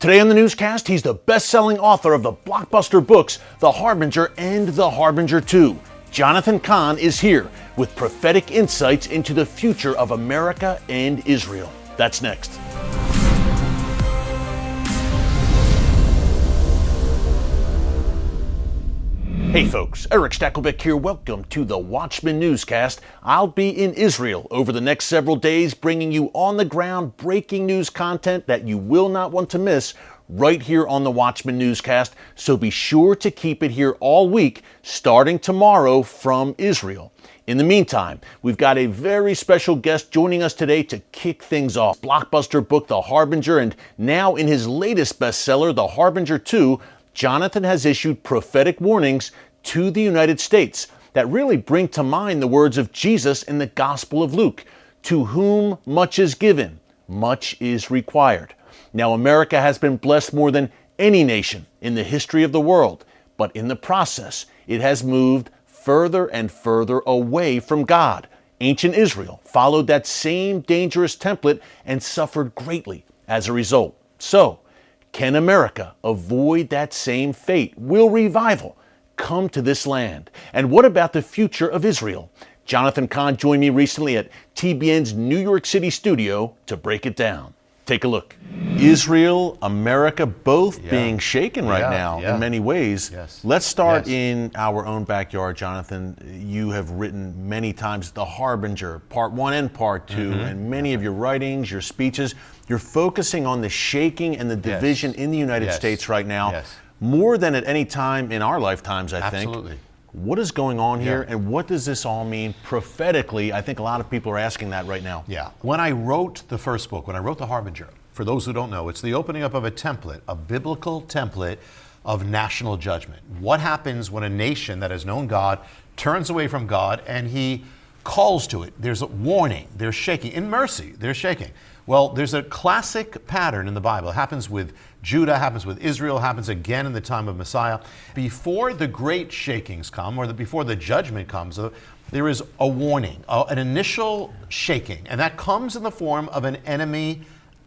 Today on the Newscast, he's the best-selling author of the blockbuster books, The Harbinger and The Harbinger 2. Jonathan Cahn is here with prophetic insights into the future of America and Israel. That's next. Hey folks, Eric Stakelbeck here. Welcome to the Watchman Newscast. I'll be in Israel over the next several days, bringing you on-the-ground breaking news content that you will not want to miss right here on the Watchman Newscast. So be sure to keep it here all week, starting tomorrow from Israel. In the meantime, we've got a very special guest joining us today to kick things off. Blockbuster book, The Harbinger, and now in his latest bestseller, The Harbinger 2, Jonathan has issued prophetic warnings to the United States that really bring to mind the words of Jesus in the Gospel of Luke, "To whom much is given, much is required." Now, America has been blessed more than any nation in the history of the world, but in the process, it has moved further and further away from God. Ancient Israel followed that same dangerous template and suffered greatly as a result. So, can America avoid that same fate? Will revival come to this land? And what about the future of Israel? Jonathan Cahn joined me recently at TBN's New York City studio to break it down. Take a look. Israel, America, both being shaken right now in many ways. Yes. Let's start in our own backyard, Jonathan. You have written many times The Harbinger, Part 1 and Part 2, and many of your writings, your speeches, you're focusing on the shaking and the division in the United States right now, more than at any time in our lifetimes, I think. Absolutely. What is going on here, and what does this all mean prophetically? I think a lot of people are asking that right now. Yeah. When I wrote the first book, when I wrote The Harbinger, for those who don't know, it's the opening up of a template, a biblical template of national judgment. What happens when a nation that has known God turns away from God and he calls to it? There's a warning. They're shaking. In mercy, they're shaking. Well, there's a classic pattern in the Bible. It happens with Judah, happens with Israel, happens again in the time of Messiah. Before the great shakings come, or before the judgment comes, there is a warning, an initial shaking, and that comes in the form of an enemy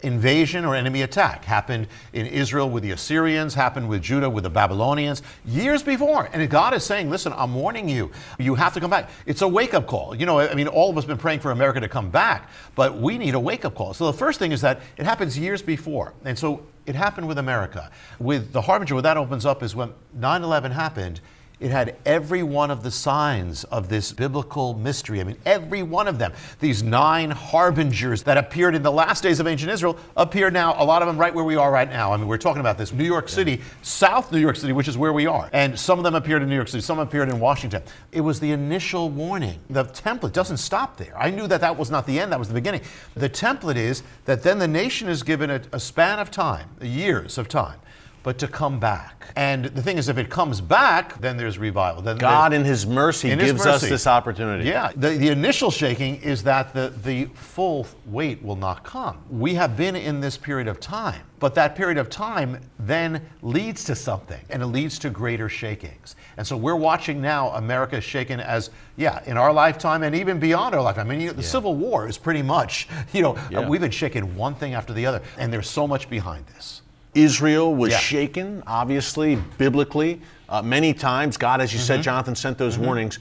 invasion or enemy attack. Happened in Israel with the Assyrians, happened with Judah with the Babylonians years before. And God is saying, listen, I'm warning you. You have to come back. It's a wake-up call. You know, I mean, all of us have been praying for America to come back, but we need a wake-up call. So the first thing is that it happens years before. And so it happened with America. With The Harbinger, what that opens up is when 9/11 happened, it had every one of the signs of this biblical mystery. I mean, every one of them. These 9 harbingers that appeared in the last days of ancient Israel appear now, a lot of them right where we are right now. I mean, we're talking about this New York City, South New York City, which is where we are. And some of them appeared in New York City, some appeared in Washington. It was the initial warning. The template doesn't stop there. I knew that that was not the end, that was the beginning. The template is that then the nation is given a span of time, years of time, but to come back. And the thing is, if it comes back, then there's revival. Then God in His mercy gives us this opportunity. Yeah, the initial shaking is that the full weight will not come. We have been in this period of time, but that period of time then leads to something, and it leads to greater shakings. And so we're watching now America shaken as, in our lifetime and even beyond our lifetime. I mean, the Civil War is pretty much, we've been shaken one thing after the other, and there's so much behind this. Israel was shaken, obviously, biblically. Many times, God, as you said, Jonathan, sent those warnings.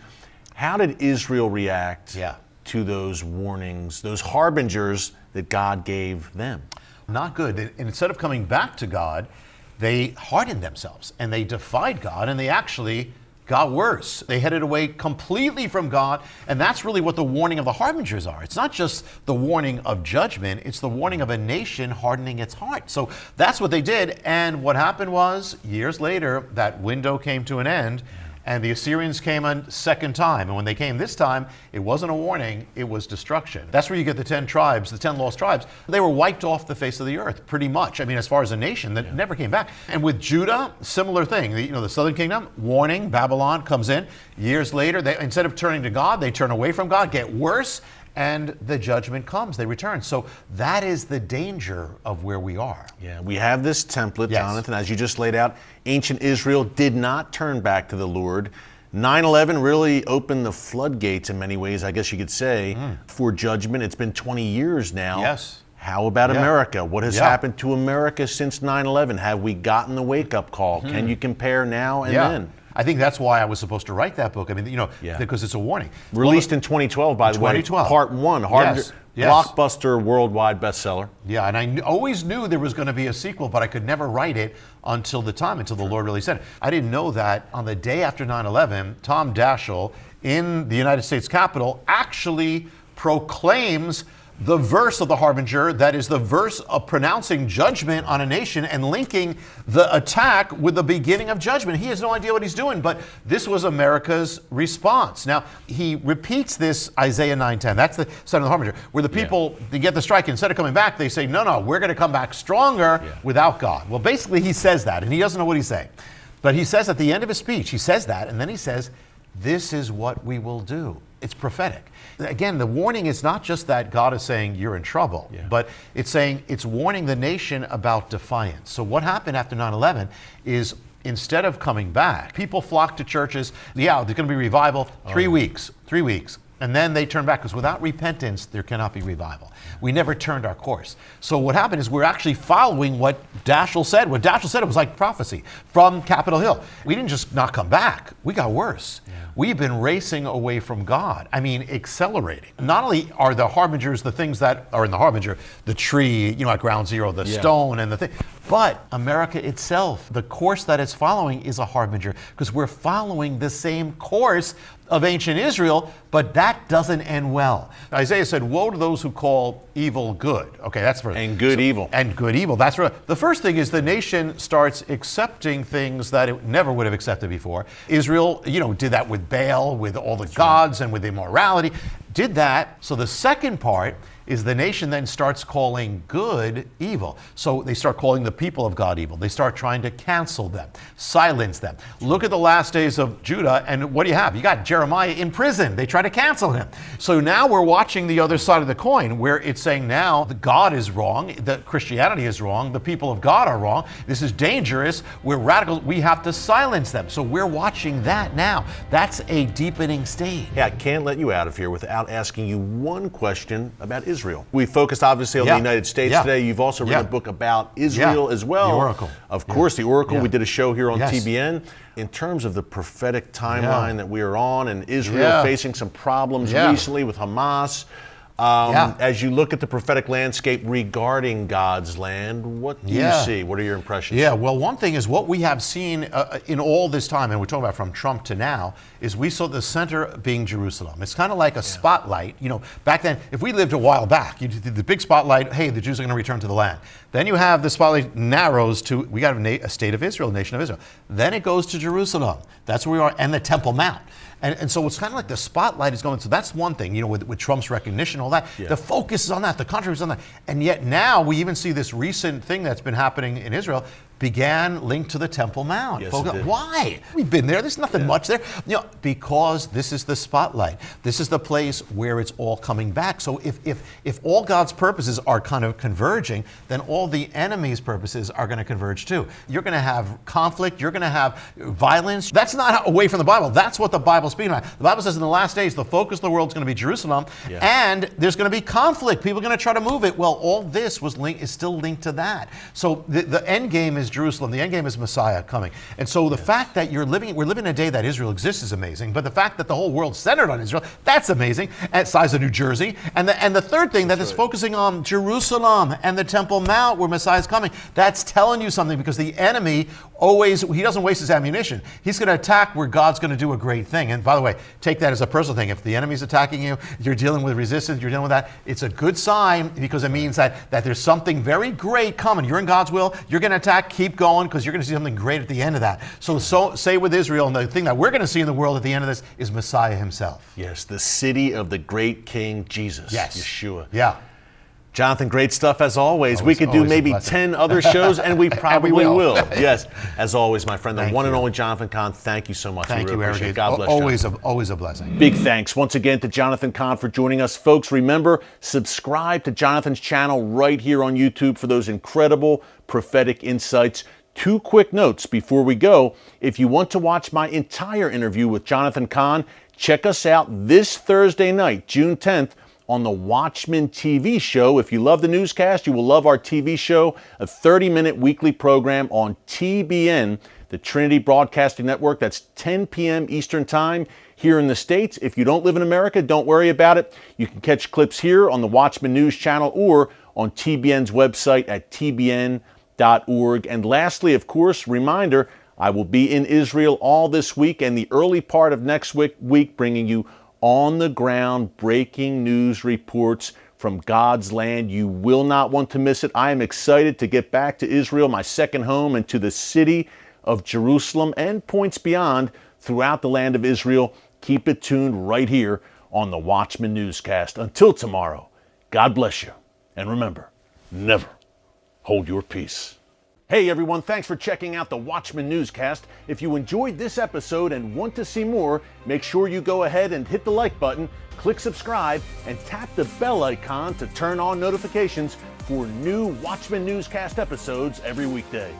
How did Israel react to those warnings, those harbingers that God gave them? Not good. And instead of coming back to God, they hardened themselves, and they defied God, and they actually got worse. They headed away completely from God, and that's really what the warning of the harbingers are. It's not just the warning of judgment, it's the warning of a nation hardening its heart. So that's what they did, and what happened was, years later, that window came to an end, and the Assyrians came a second time, and when they came this time, it wasn't a warning, it was destruction. That's where you get the 10 tribes, the 10 lost tribes. They were wiped off the face of the earth, pretty much. I mean, as far as a nation, that never came back. And with Judah, similar thing. The southern kingdom, warning, Babylon comes in. Years later, they, instead of turning to God, they turn away from God, get worse, and the judgment comes. They return. So that is the danger of where we are. Yeah, we have this template, Jonathan, as you just laid out. Ancient Israel did not turn back to the Lord. 9/11 really opened the floodgates in many ways, I guess you could say, for judgment. It's been 20 years now. Yes. How about Yeah. America? What has Yeah. happened to America since 9/11? Have we gotten the wake-up call? Can you compare now and then? I think that's why I was supposed to write that book. I mean, because it's a warning. Released in 2012, by the way. 2012. Part 1, Yes. blockbuster worldwide bestseller. Yeah, and I always knew there was going to be a sequel, but I could never write it until the Lord really said it. I didn't know that on the day after 9/11, Tom Daschle in the United States Capitol actually proclaims the verse of the Harbinger, that is the verse of pronouncing judgment on a nation and linking the attack with the beginning of judgment. He has no idea what he's doing, but this was America's response. Now, he repeats this Isaiah 9:10. That's the son of the Harbinger, where the people, they get the strike. Instead of coming back, they say, no, we're going to come back stronger without God. Well, basically, he says that, and he doesn't know what he's saying. But he says at the end of his speech, he says that, and then he says, this is what we will do. It's prophetic. Again, the warning is not just that God is saying you're in trouble, but it's saying it's warning the nation about defiance. So what happened after 9/11 is instead of coming back, people flocked to churches. Yeah, there's going to be revival. 3 weeks. And then they turn back because without repentance, there cannot be revival. We never turned our course. So what happened is we're actually following what Daschle said. What Daschle said, it was like prophecy from Capitol Hill. We didn't just not come back. We got worse. We've been racing away from God. I mean, accelerating. Not only are the harbingers the things that are in the harbinger, the tree, at ground zero, the stone and the thing, but America itself, the course that it's following is a harbinger because we're following the same course of ancient Israel, but that doesn't end well. Isaiah said, woe to those who call evil good. Okay, that's for And good evil. And good evil. That's for the first thing is the nation starts accepting things that it never would have accepted before. Israel, did that with Baal, with all the gods and with immorality, did that. So the second part is the nation then starts calling good evil. So they start calling the people of God evil. They start trying to cancel them, silence them. Look at the last days of Judah, and what do you have? You got Jeremiah in prison. They try to cancel him. So now we're watching the other side of the coin, where it's saying now the God is wrong, that Christianity is wrong, the people of God are wrong. This is dangerous. We're radical. We have to silence them. So we're watching that now. That's a deepening stage. Yeah, I can't let you out of here without asking you one question about Israel. We focused obviously on the United States today. You've also written a book about Israel as well. The Oracle. Of course, the Oracle. Yeah. We did a show here on TBN. In terms of the prophetic timeline that we are on, and Israel facing some problems recently with Hamas, as you look at the prophetic landscape regarding God's land, what do you see? What are your impressions? Yeah, well, one thing is what we have seen in all this time, and we're talking about from Trump to now, is we saw the center being Jerusalem. It's kind of like a spotlight. Back then, if we lived a while back, you did the big spotlight, hey, the Jews are going to return to the land. Then you have the spotlight narrows to, we got a state of Israel, a nation of Israel. Then it goes to Jerusalem. That's where we are, and the Temple Mount. And so it's kind of like the spotlight is going. So that's one thing, with Trump's recognition, all that. The focus is on that. The country is on that. And yet now we even see this recent thing that's been happening in Israel began linked to the Temple Mount. Yes, Folks, it did. why? We've been there. There's nothing much there. Because this is the spotlight. This is the place where it's all coming back. So if all God's purposes are kind of converging, then all the enemy's purposes are going to converge too. You're going to have conflict. You're going to have violence. That's not away from the Bible. That's what the Bible's speaking about. The Bible says in the last days, the focus of the world is going to be Jerusalem, and there's going to be conflict. People are going to try to move it. Well, all this is still linked to that. So the end game is Jerusalem. The end game is Messiah coming. And so the fact that we're living in a day that Israel exists is amazing, but the fact that the whole world's centered on Israel, that's amazing, at size of New Jersey. And the third thing that is focusing on Jerusalem and the Temple Mount where Messiah's coming, that's telling you something, because the enemy he doesn't waste his ammunition. He's going to attack where God's going to do a great thing. And by the way, take that as a personal thing. If the enemy's attacking you, you're dealing with resistance, you're dealing with that, it's a good sign, because it means that there's something very great coming. You're in God's will, you're going to attack, keep going, because you're going to see something great at the end of that. So say with Israel, and the thing that we're going to see in the world at the end of this is Messiah himself. Yes, the city of the great King Jesus. Yes. Yeshua. Yeah. Jonathan, great stuff as always. We could do maybe 10 other shows, and we probably will. Yes, as always, my friend, the one and only Jonathan Cahn, thank you so much. Thank you, Eric. God bless you. Always a blessing. Big thanks once again to Jonathan Cahn for joining us. Folks, remember, subscribe to Jonathan's channel right here on YouTube for those incredible prophetic insights. 2 quick notes before we go. If you want to watch my entire interview with Jonathan Cahn, check us out this Thursday night, June 10th, on the Watchman TV show. If you love the newscast, you will love our TV show, a 30-minute weekly program on TBN, the Trinity Broadcasting Network. That's 10 p.m. Eastern Time here in the States. If you don't live in America, don't worry about it. You can catch clips here on the Watchman News channel or on TBN's website at tbn.org. And lastly, of course, reminder, I will be in Israel all this week and the early part of next week bringing you on-the-ground breaking news reports from God's land. You will not want to miss it. I am excited to get back to Israel, my second home, and to the city of Jerusalem and points beyond throughout the land of Israel. Keep it tuned right here on the Watchman Newscast. Until tomorrow, God bless you. And remember, never hold your peace. Hey everyone, thanks for checking out the Watchman Newscast. If you enjoyed this episode and want to see more, make sure you go ahead and hit the like button, click subscribe, and tap the bell icon to turn on notifications for new Watchman Newscast episodes every weekday.